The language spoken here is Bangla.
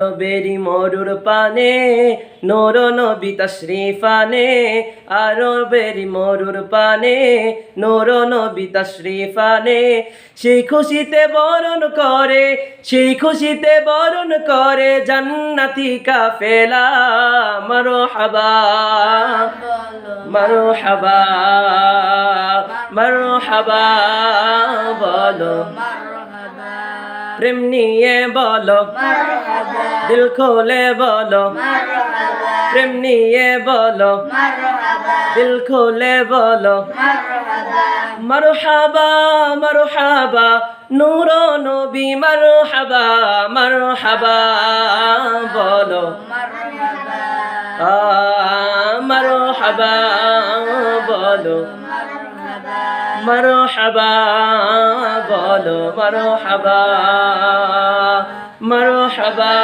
বেরি মরুর পানে নূর নবী তশরিফ আনে আরবেরি মরুর পানে নূর নবী তশরিফ আনে সেই খুশিতে বরণ করে জান্নাতি কাফেলা মারহাবা মারহাবা মারহাবা বলো প্রেম নিয়ে বলো দিল খোলে বলো প্রেম নিয়ে বলো দিল খোলে বলো মারহাবা মারহাবা নূর নবী মারহাবা মারহাবা বলো মারহাবা বলো মারহাবা বলো মারহাবা মারহাবা